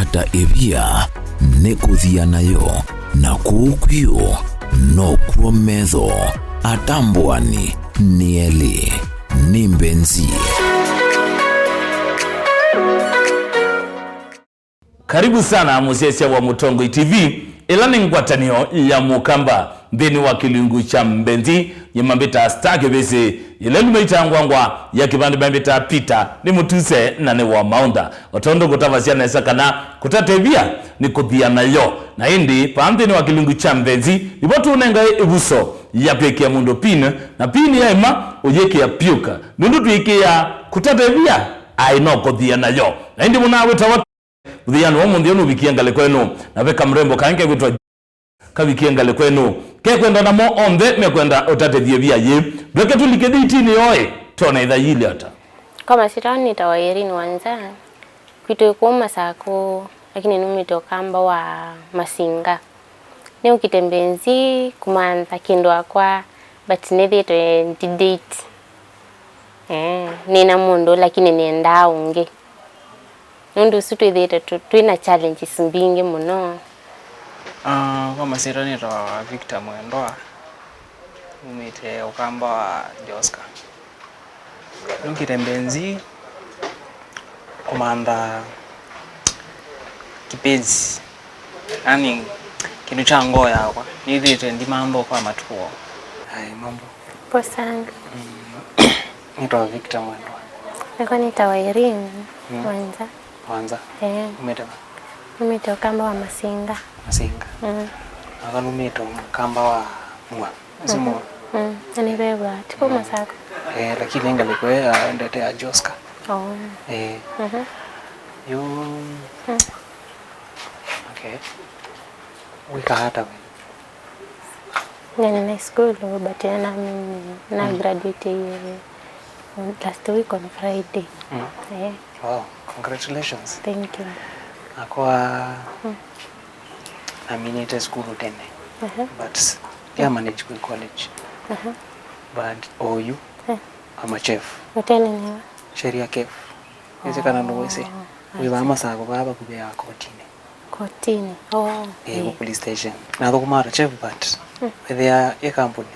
ata evia nekuthia nayo na kukwio no kuometho atambwani nieli ni Mbenzi. Karibu sana musesia wa Mutongo TV ila ni ngwatanio ya mukamba mbeni wa kilingu cha Mbenzi yemambita stake bese ile numeita ngwangwa ya kibandi bambita pita ni mutuse na ne wa maunda otondo kutavasia na sakana kutatebia ni kuthia nayo na indi pambe ni wa kilingu cha Mbenzi ibotu unenga ebuso ya peke ya mundo pin na pini ya ima oyeke ya piuka nundu tuike ya kutatebia aino kuthia nayo na indi munawe tawa Udhiano wa mundionu wikiengale kwenu na weka mrembo kange kwitwa kawikiengale kwenu ke kwenda na mo onde mekwenda utatethie bia ye bweke tulikediti ni oe tona idha yile ata kama sitani tawa Irene wanza kwito kuma sako lakini numito kamba wa masinga ne ukitembenzi kumanza kindwa kwa but nethi to date nina mundo lakini nienda unge Nundu sutu idhita tuina challenges mbingi muno. Kama sirani tawa Victor Mwendoa umite ukamba wa Joska. Nukite Mbenzi kumanda kipenzi. Yani kinu cha ngoya kwa. Nidhite ndi mambo kwa matuo. Hai mambo. Poa sana. Nitawa Victor Mwendoa. Niko nitawa Irene wanza. Wanza. Umito kamba wa masinga. Masinga. Akanu umito kamba wa mwa. Simu. Ani beba tiko masako. Lakini ingalikwe ndete ya Joska. You. Okay. Wika hata we. Nani na school but na graduate last week on Friday. Wow, congratulations. Thank you. Akwa aminite school utende. But yeah, manage good college. But you I'm a chef. Utende ni sheria chef. Hizi kana ndo wese. Wiba amasako baba kubya kotini. Kotini. Police station. Na ndo kumara chef but with a company.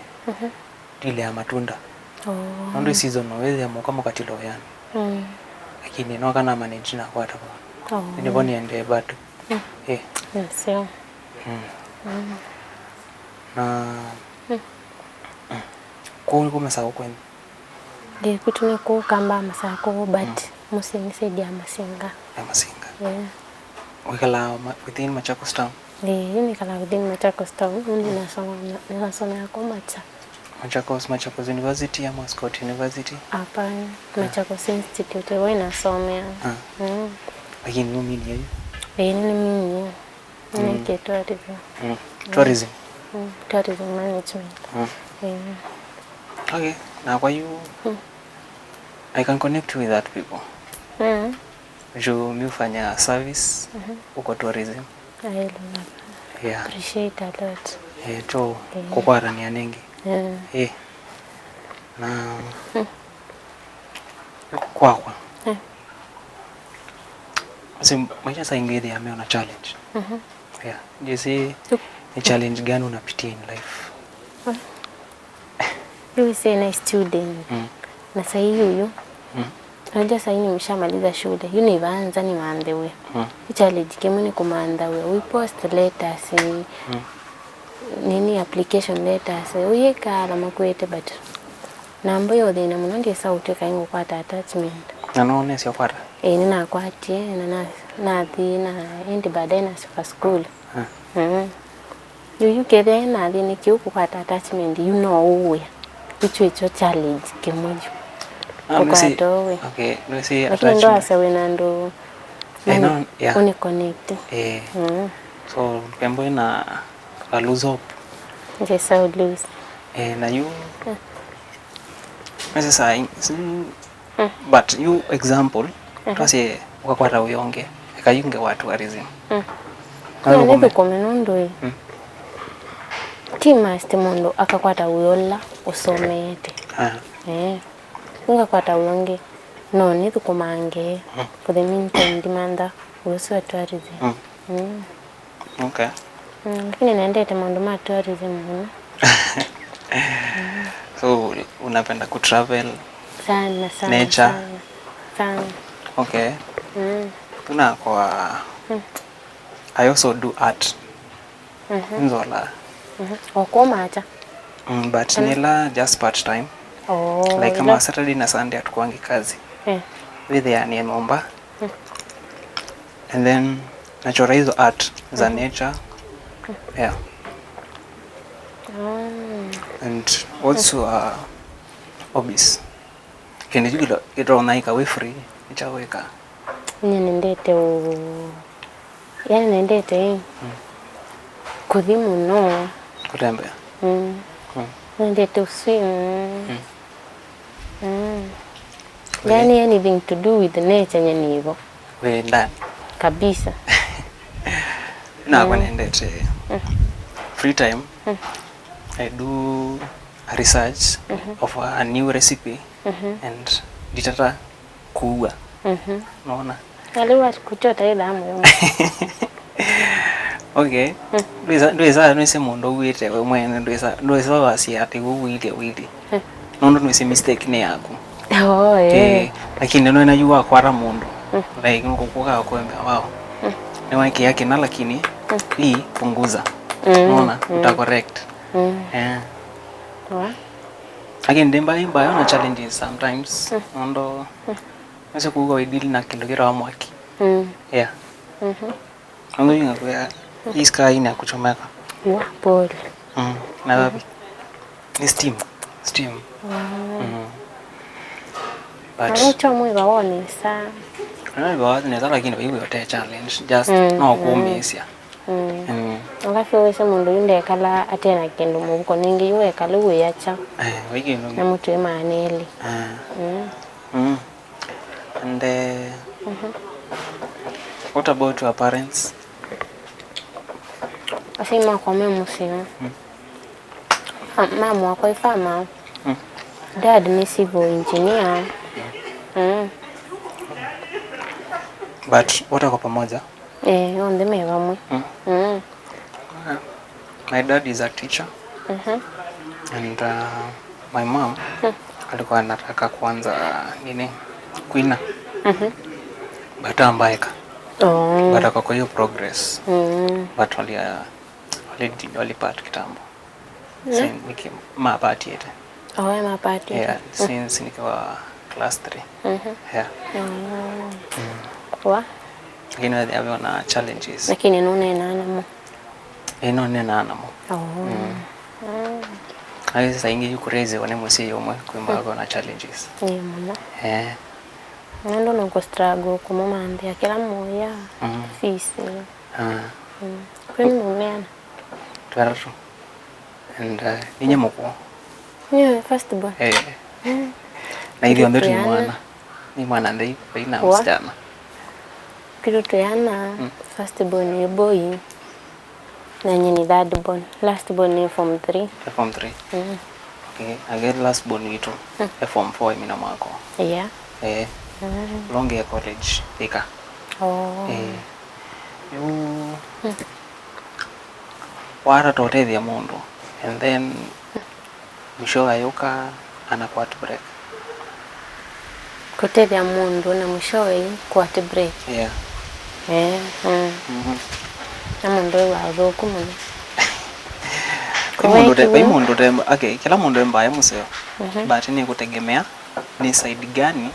Dile ya matunda. Ndo season no weze amoka katilo yani. Lakini no kana manage na kwata kwa. Ndivyo niende bado. Sio. Na kwa masako kwenu. Ndio kutune ko kamba masako but musinisaidia masinga. Ya masinga. Wikala within Machakos town. Ni kala within Machakos town. Ninasoma yako Macha. Machakos University ama Scott University? Hapana, Machakos Institute wewe nasomea. Lakini mimi ni yeye. Ni mimi. Ni tourism. Tourism. Tourism management. Okay, now why you I can connect with that people. You mufanya service uko tourism. I love. Yeah. Appreciate a lot. To kukwara ni anengi. Na kwa maisha saa ingine yameona challenge. You see a challenge gani unapitia in life? You say na student. Na sasa huyu. Unajua sasa nimeshamaliza shule. Univanza ni maande we. Challenge kama ni kumanda we post letters nini application letters uyeka alama kwete but namba yode na mundi sauti kaingo kwa attachment naone sio kwata nina kwati na thina indi baadaye na sifa school you kede na thini kiuku kwa attachment uwe icho challenge kimoja okay no see attachment ndo asawe na ndo uni connect so kembo na I lose hope. Yes, I would lose. Na you but you example twase ukakwata uyonge akayunge watu tourism. Ndio komenondo tima stemondo akakwata uyola usomete. Unga kwata uyonge no ni tukumange for the meantime demanda kuhusu tourism. Okay. Lakini naendete mambo ma tourism mno. So unapenda kutravel Sana. nature? Sana. Okay. Tuna kwa I also do art. Nzola. Okoma acha. But nila just part time. Like kama Saturday na Sunday atukuangi kazi. With the ni Momba. And then nachora hizo art za nature. Yeah. And also hobbies. Kende jugilo naika we free ichaweka. Nendete yani nendete kuthi muno Kutembea. Nendete swim. Yani anything to do with nature nyeni hivyo. We ndani Kabisa. na kwa nendete free time. I do a research of a new recipe and ditata kuua. Unaona? Aliwa kuchota ile amu. Okay. Ndoeza nise mundo wite we mwene ndoeza wasi ati wili. Nondo nise mistake ne yako. Lakini ndio najua kwara mundo. Like ngokuka kwembe wao. Ni wake yake na lakini hii punguza. Unaona? Uta correct. Again demba yana challenges sometimes. Nondo nase kugo idili na kilogera wa mwaki. Yeah. Nondo yinga kwa iska ina kuchomeka. Wa pole. Na wapi? Ni steam. But Acha mwiga woni sa. Ba neza lakini bibi yote challenge just no kuumisia. Ngafi wese mundu yinde kala atena kendo mubuko ningi ywe kala uyacha. Wiki no. Na mutu emaneli. And what about your parents? Asima kwa memu sio. Mama wako ifama. Dad ni civil engineer. But what ako pamoja? Onde mewamwe. My dad is a teacher. And my mom alikuwa anataka kuanza nini? Kuina. But ambaika. But akako hiyo progress. But walipata kitambo. Since niki mapati yete. Mapati. Yeah, since nikiwa class 3. Yeah. Wa? Lakini wana challenges. Lakini nune nanamo. None nanamo. Ayi sasa ingi yukureze wane musi yomwe kwimbago na challenges. Mama. Nando nko struggle kwa mama ambia kila moya. Fisi. Kwani mumeana? Twaratu. And ninye moko. Yeah, first born. Na ili ndo ni mwana ndai baina msichana. Kiruto yana first born ni boy. Na nyini third born. Last born ni form 3. Form 3. Okay, again last born itu. Form 4 mina mako. Yeah. Long year college Thika. Wara tote ya mundu. And then mwisho ayuka anakuwa to break. Kutethia mundu na mwishowe kwate break. Yeah. Na mundu wa thuku muno. Okay, kila mundu mbaya museo. But ni kutegemea ni side gani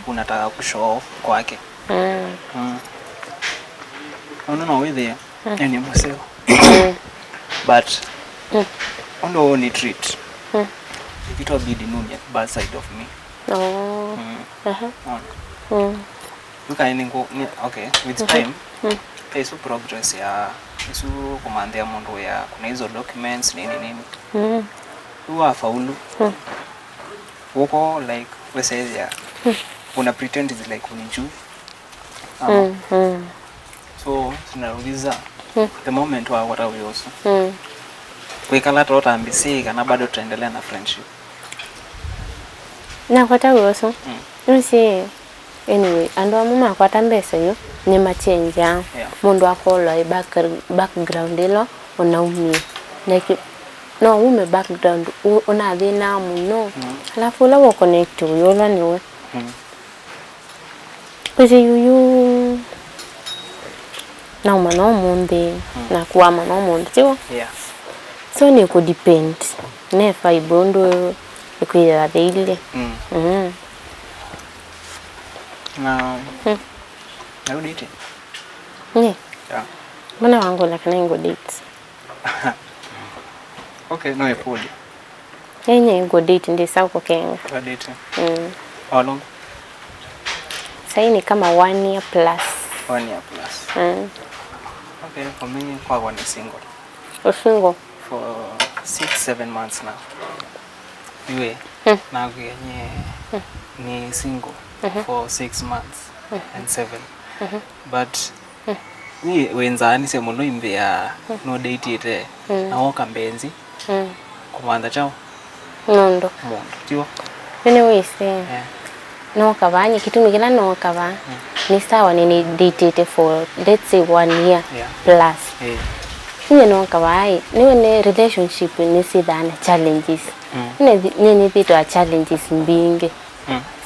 unataka kushow off kwake. No with there. Yani museo. But ondo ni treat. It will be the bad side of me. Okay, with time peso progress ya isu kumandia mundu ya kuna hizo documents nini huwa faulu woko like we say ya una pretend is like uniju so tunauliza the moment wa what are we also kwekala tota ambisi kana bado tuendelea na friendship na kwa tawo so nsi Anyway, ando amuma kwa tambesa yo ni machenja mundu akolo i background ilo unaumia like no ume background una thina muno alafu la wo connect yo la niwe kwezi yuyu na umano munde na kuwa mano munde tiwo so ni ku depend ne faibondo ikuya daily na you date yeah yeah wangu lakini ngo date okay no food yenye ngo date ndi sawa kwa kenga date how long sasa ni kama 1 year plus 1 year plus okay for me kwa one single single for 6-7 months now iwe na yenye ni single for 6 months and 7 but ni wenzani se muno imbe ya no date ite na woka Mbenzi kumanda chao mondo tiwo anyway say no kabanye kitu migina no kaba ni sawa ni date ite for let's say 1 year plus ni no kabai ni relationship ni sidana challenges ni vitu a challenges mbinge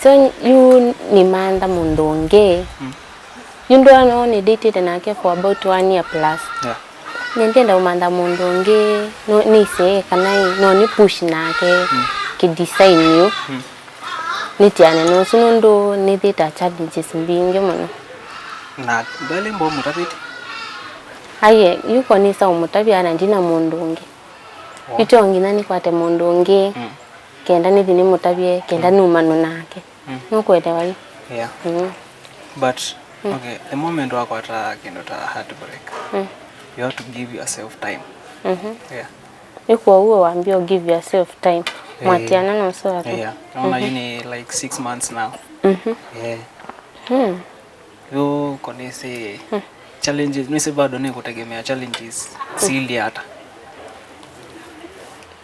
so you ni manda mundonge you ndo no ni dated nake for about 1 year plus nendenda umanda mundonge no ni se kana no ni push nake ki design you ni tiane no sunundo ni vitu challenges mbinge muno na bale mbo mutapiti aye yuko ni sa umutabyana ndina mundonge ito ngina ni kwate mundonge kenda ni dhini mutabye kenda ni umano nake nukwelewa hiyo but okay the moment wako ata kendo ta heartbreak you have to give yourself time yuko uwe waambia give yourself time mwatiana na so atu naona you ni like 6 months now yo konese challenges ni bado ni kutegemea challenges sili hata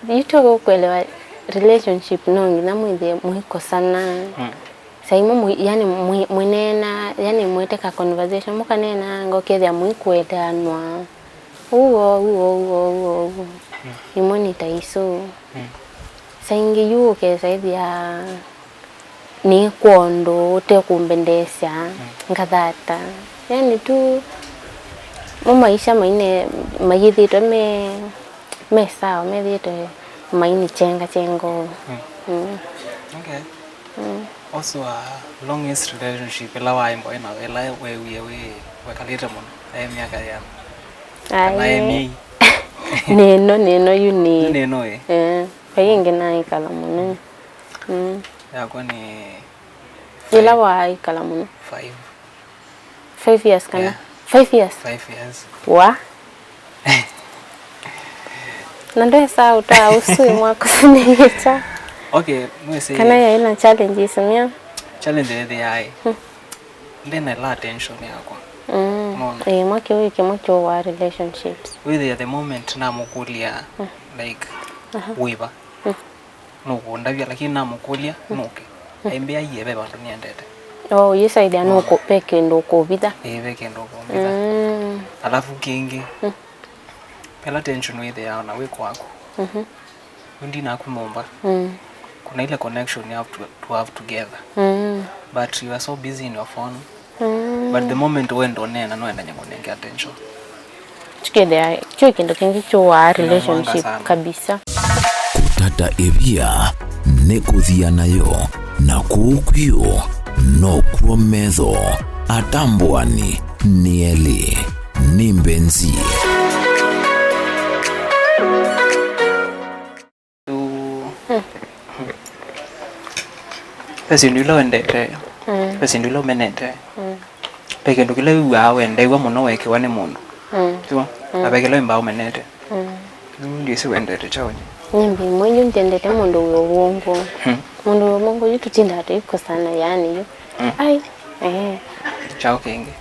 yito kuelewa relationship nongi na mwithe mwiko sana saimo yani mwenena yani mweteka conversation mukanena ngokethia mwikwetanwa uo imonita iso saingi yuke saithia ni kondo utekumbendesha ngathata yani tu maisha maine mayithito me sawa methito maini chengo okay also a longest relationship ela waimbo ena ela we kalita mun miaka ya mi neno yuni neno payinge na ikala mun ya kwani ila wa ikala mun 5 years kana 5 years wa nando saa uta usui mwako sinita okay mwese kana ya ina challenges mia challenge the ai then a lot tension yako mwake wiki mwacho wa relationships with at the moment na mukulia like wiba no kundavya lakini na mukulia nuke aimbia yebe bantu niendete yesa idea no ko peke ndo ko vida peke ndo ko vida alafu kingi pela tension with ya na weko wako undi na kumomba kuna ile connection you have to have together but you are so busy in your phone but the moment when ndo nena no enda nyangonenge attention chikede cyo kindu kingi cyo wa relationship kabisa kutata ebia nekuthia nayo na kukwio no kuometho atambwani nieli ni Mbenzi pesi ndilo endete pesi ndilo menete peke ndukile wawe ndaiwa muno weke wane mundu tiwa abekelo mbao menete ndi si wendete chawonye nyimbi mwenye ndendete mundu wo wongo mundu wo wongo yitu tinda iko sana yani yo ai chao kingi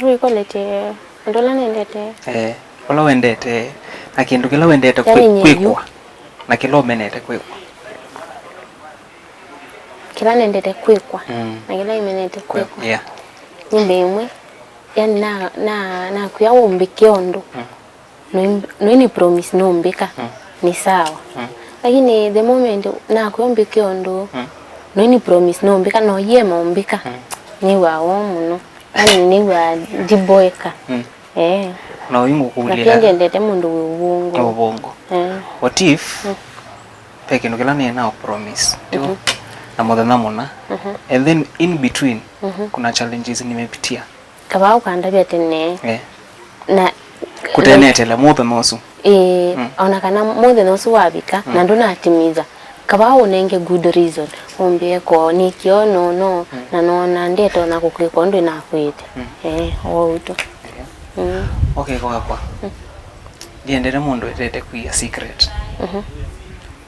wiko lete ndola nendete ola wendete akindu kila wendete kwikwa na kilo menete kwikwa kila nendete kwikwa na kila imenete kwikwa Yeah. nyimbe imwe yani na kuya umbike ondo no ni promise no umbika ni sawa lakini the moment na kuya umbike ondo no ni promise no umbika no yema umbika ni wa muno yani ni wa diboeka na wingu kulia lakini ndete mundu ubongo what if peke no kila ni na promise tio na modana mona and then in between kuna challenges nimepitia kaba ukandabia tene na kutenetele mothe nosu ona kana mothe nosu wabika na ndona atimiza kaba unenge good reason umbie ko nikio no na nona ndeto na kukwiko ndo inakwite outo okay kwa ndiendere mundu etete kuya secret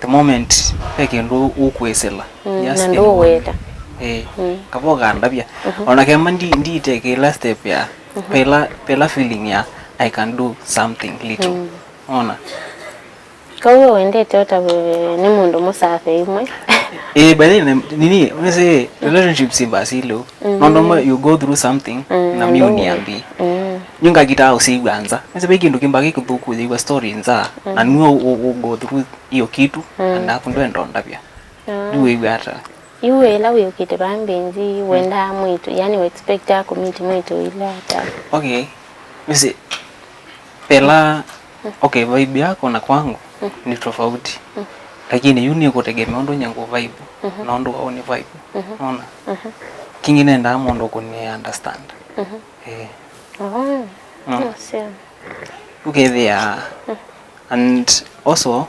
the moment peke ndo ukwesela just ndo weta kabo gandabia ona kema ndi take last step ya pela feeling ya I can do something little ona kawe wendete ota ni mundu musafe imwe but then nini unese relationships basilo nondo you go through something na mimi niambi nyunga kita usigwanza nese beki ndo kimbaki kuthuku ziwa story nza na nuo go through iyo kitu na hapo ndo ndondabia duwe igata iwe la uyo kite bambenzi wenda mwitu yani we expect ya community mwitu ila hata okay mse pela okay vibe yako na kwangu ni tofauti lakini yuni kutegemea ndo nyango vibe na ndo au ni vibe unaona kingine nda ndo kuni understand okay there and also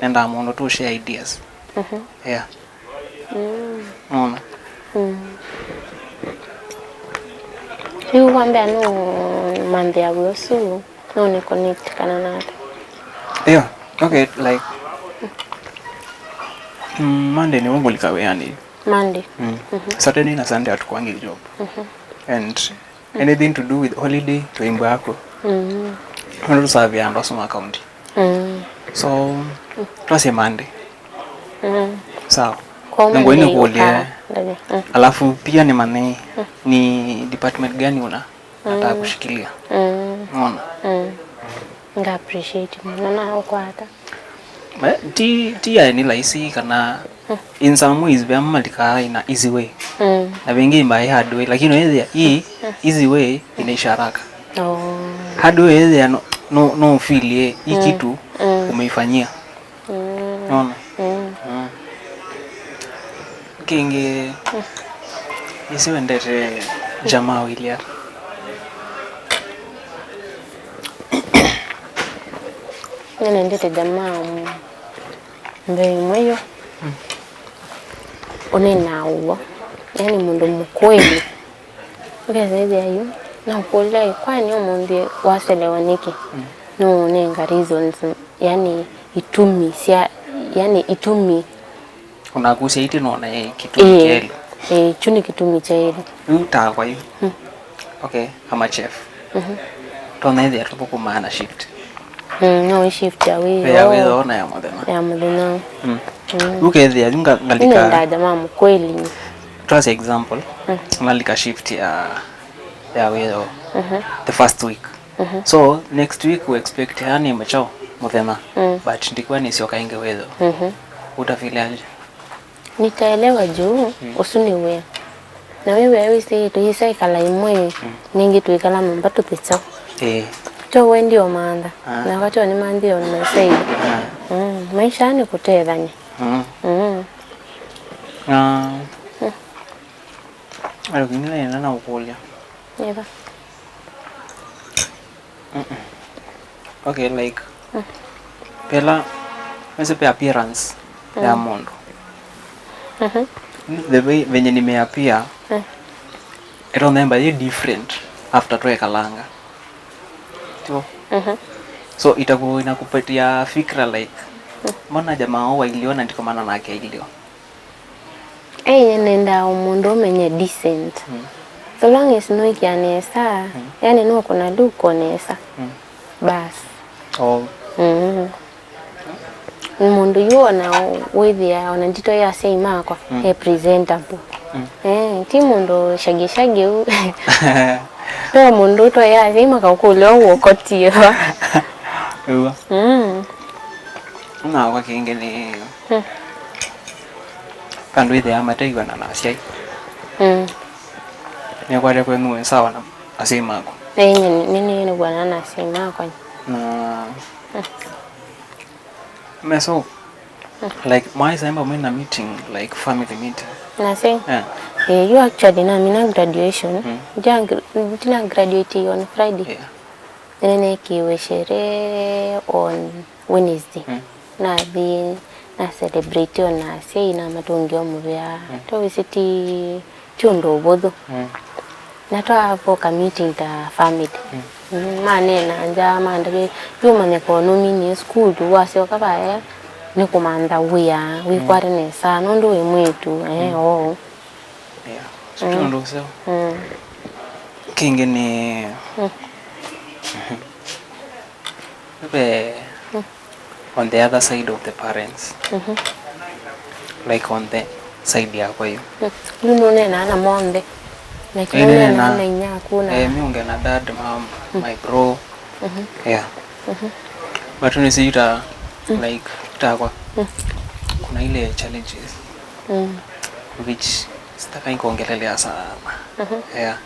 nda ndo to share ideas yeah unaona hiyo wambe anu mande ya wosu no ni connect kana nata yeah okay like Monday ni wangu likawe yani Monday Saturday na Sunday atukwangi job and anything to do with holiday to imbo yako ndo savi ando soma county so twase Monday sawa ngo ni kuolia alafu pia ni mane ni department gani nataka kushikilia unaona nga appreciate mwana huko hata ti ni laisi kana in some ways be amalika ina easy way na wengi mbai hard way lakini wewe hii easy way ina isharaka hard way wewe no feel hii kitu umeifanyia unaona kinge isiwe ndete jamaa wilia nene ndete jamaa mbei mweyo unena uwa yani mundu mkweli ukazezi ayo na ukula kwani umundu waselewa niki no nenga reasons yani itumi unagusia iti nona kitu kile chuni kitumi cha ile uta kwa hiyo okay ama chef tona ile tuko maana shift no shift ya wewe ona ya modena okay there junga ngalika nenda jamaa mkweli trust example ngalika shift ya wewe the first week so next week we expect yani mchao modena but ndikuwa ni sio kainge wewe utafilaje nitaelewa juu usuniwe na wewe si tuhisa ikala imwe ningi tuikala mbato pesa to wendi omanda na wakati ni mandi on say maisha ni kutethanya alo kinile na ukulia neva okay like pela msepe appearance ya mondo the way venye nimeapia I don't remember you different after tuwe kalanga tio so itakuwa inakupatia fikra like mbona jamaa wao iliona ndiko maana nake ilio nenda umundu menye decent so long as no ikianesa yani no kuna luko nesa bas mundu yuona withia ona ndito ya sei makwa presentable ti mundu shagishagi u to mundu to ya sei maka ukulo wokotiwa uwa na kwa kingene kandu ithia mataiwa na nasiai ni kwa kwa nuwe sawa na asei makwa nini bwana na sei makwa na meso like my samba when a meeting like family meeting na say yeah you actually na mina graduation dina graduate on Friday nene kiwe sherehe on Wednesday na celebrate on na say na matungio mubya to visit chundo bodo na to avoka meeting ta family manena nja mandage yumane ko nomini school wase wakabaya ni kumanda wia wikware nesa nondo wemwetu yeah chundo so kingene on the other side of the parents like on the side ya kwa hiyo nune na monde na kile na nyaku na miunge na dad mom my bro yeah but unisita like takwa kuna ile challenges which sitaka nikuongelelea sana yeah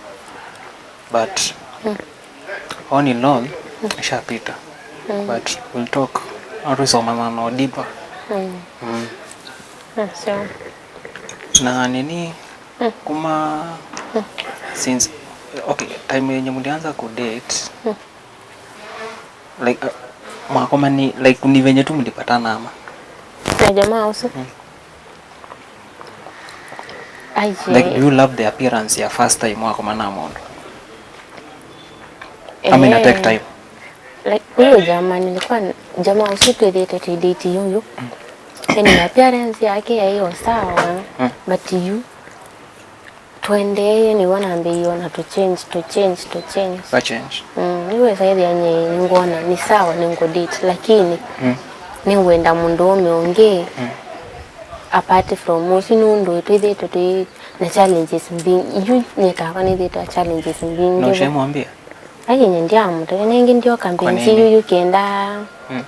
but on in all ishapita but we'll talk atusoma no deeper so na nini kuma since okay time yenye mlianza ku date like mwakoma ni like ni venye tu mlipatana ama na jamaa uso like do you love the appearance ya first time mwakoma na mondo I mean take time like huyo jamaa nilikuwa jamaa uso tu date yuyo yani appearance yake hiyo sawa but you twende ni wanaambia na to change ba change niwe zaidi yenye ngona ni sawa ni ngodate lakini ni wenda mundu umeongee apart from usinundo twide to na challenges mbingi you nyeka ni data challenges mbingi no shemwambia ayi nyendia mtu nengi ndio kampenzi you kenda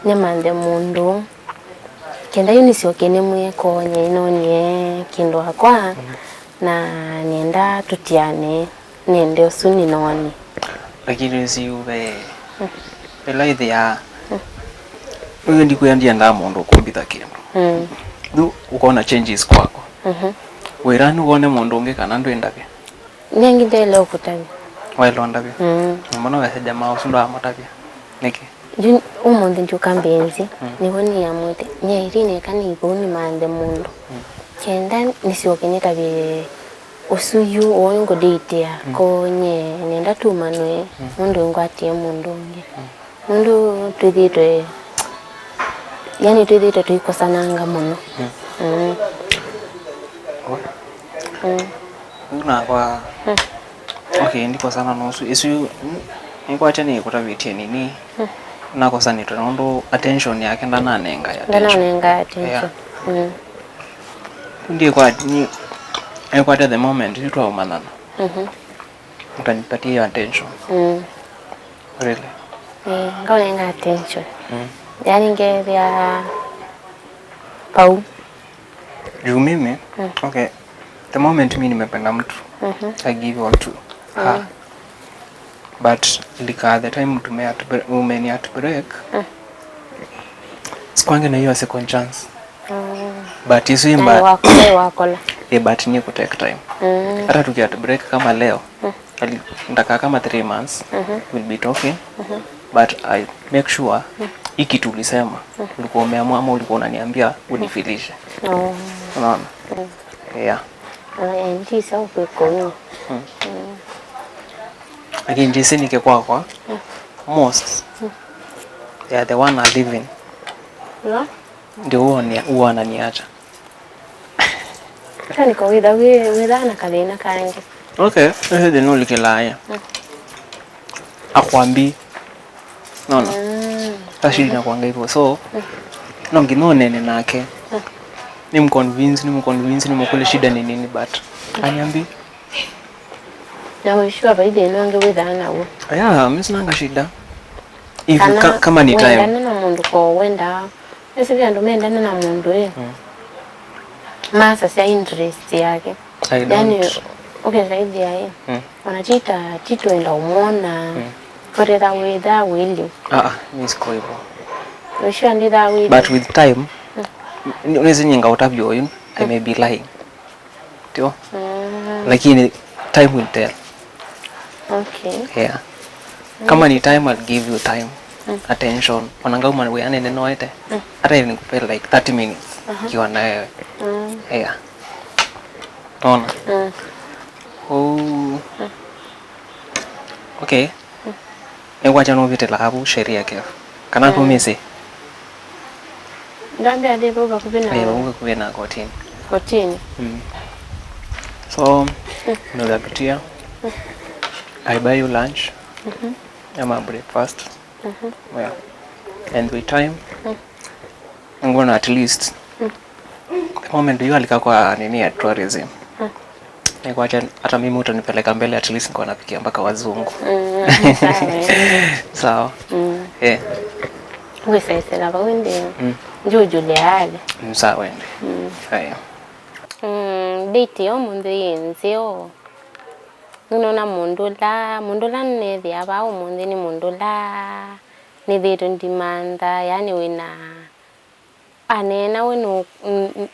nyamande mundu kenda unisio kene mweko nyenonye kindo akwa na nienda tutiane niende usuni noni lakini si ube ela idea wewe ndiko yandia ndamondo kumbitha kindu du ukaona changes kwako werani uone mundu unge kana ndwendake nengi ndele okutabi wailondabe mbona wese jamaa usundo amotabia niki umuntu njuka Mbenzi niboni ya mwete nye Irene kani iboni mande mundu kenda nisiokenye tabe usuyu ongo date ko nye nenda tumanwe mundu ngwatie mundu nge mundu twiditwe yani twiditwe tuikosananga muno una kwa okay ndiko sana nusu isu nikwacha ni kutavitie nini nakosa ni tondo attention yake ndananenga attention ndiye kwa ni kwa the moment you twa manana utanipatia attention really ngaonenga attention yani ngeria pau juu mimi okay the moment mimi nimependa mtu I give all to her but lika the time umeni at break sikwange na hiyo second chance but isu imba wakola but ni ku take time hata tuki at break kama leo ndaka kama 3 months will be talking but I make sure iki tulisema ulikuwa umeamua ama ulikuwa unaniambia unifilishe unaona yeah ndi sawa kwa lakini jinsi nikekwa most they are the one are living ndio huo ananiacha tani kwa wida na kalina kange okay ndio nulikilaya akwambi no tashi na kwanga hivyo so nonginone nake nimconvince nimekule shida ni nini but anyambi na wishwa baide nange withana wo yeah mimi sina shida hivi kama ni time wenda na mundu ko wenda ese vya ndo menda na mundu masa sia interest yake yani okay zaidi ya yeye wanachita tito enda umona for that way that will mimi siko hivyo wishwa ndi that way but with time unaweza nyinga utavyo you I may be lying tio lakini time will tell. Yeah. Kama ni time, I'll give you time, attention. Wananga weane neno ete. Hata hivi nikupe like 30 minutes. Kiwa na wewe. Yeah. Tona. Oh. Okay. Ewacha no vitela hapo sheria kef. Kana kumisi. Ndambi ade baba kubena. Baba kubena kotini. Kotini. So, unapitia. I buy you lunch. Ama breakfast. Yeah. And with time, I'm gonna at least the moment you alika kwa nini ya tourism. Nikuacha hata mimi utanipeleka mbele at least niko napikia mpaka wazungu. Sawa. Eh. Wewe sasa la wende. Njoo Juliale. Sawa wende. Haya. Date yo mundu yenzio. Nuna mundula nethi aba umundi ni mundula nethi ndimanda yani wina anena wenu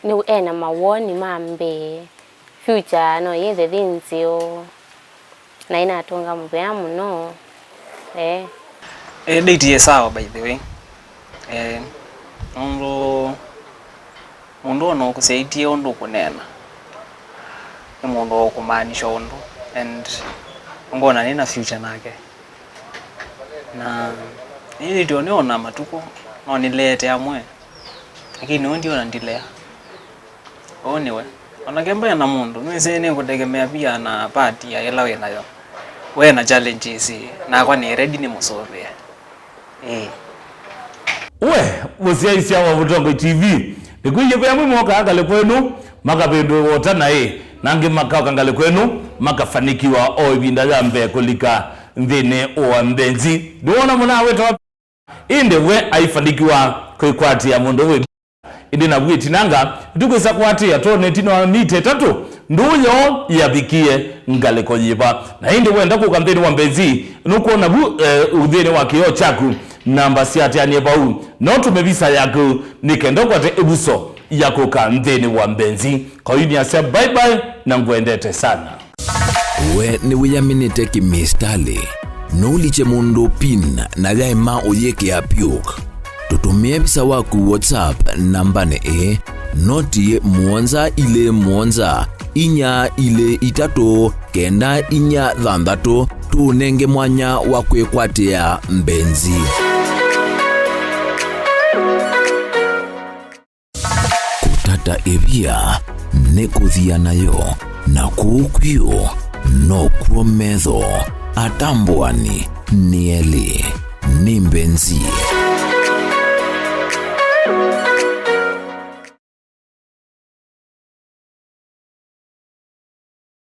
ni ena mawoni mambe future no yeze thinzio na ina atunga mubea muno date ye sawa by the way mundu no kusaidia ondo kunena ni mundu kumaanisha ondo and ngona nina future nake na hili ndio niona matuko no nilete amwe lakini ndio nandilea onewe onakemba na mundu nise ni kutegemea pia na party ya ela nayo we na challenges na kwa ni ready ni musove we musiaisia wa Mutongo TV nikuye kwa mwe moka angale kwenu makapendo wota nange makao ngale kwenu makafanikiwa ibinda yambe kulika ndine o Mbenzi ndona muna weto inde we aifanikiwa kwikwati ya mundu we inde na bwiti nanga tukwesa kwati ya tone tino mite tatu nduyo yabikie ngale koyiba na inde wenda ku ndine wa Mbenzi nuko na udhene wa kiyo chaku namba siati aniebau notu mebisa yako nikendo kwate ebuso yako kandeni wa Mbenzi kwa yuni ya bye bye na nguendete sana we ni wiyaminite kimistali nuliche mundu pin na yaima oyeke ya piuk tutumie bisa waku WhatsApp nambane noti mwonza inya ile itato kenda inya thandato tunenge mwanya wakwe kwatea Mbenzi kutata ebia nekuthia nayo na kuukwio no kuometho atambwani nieli ni Mbenzi.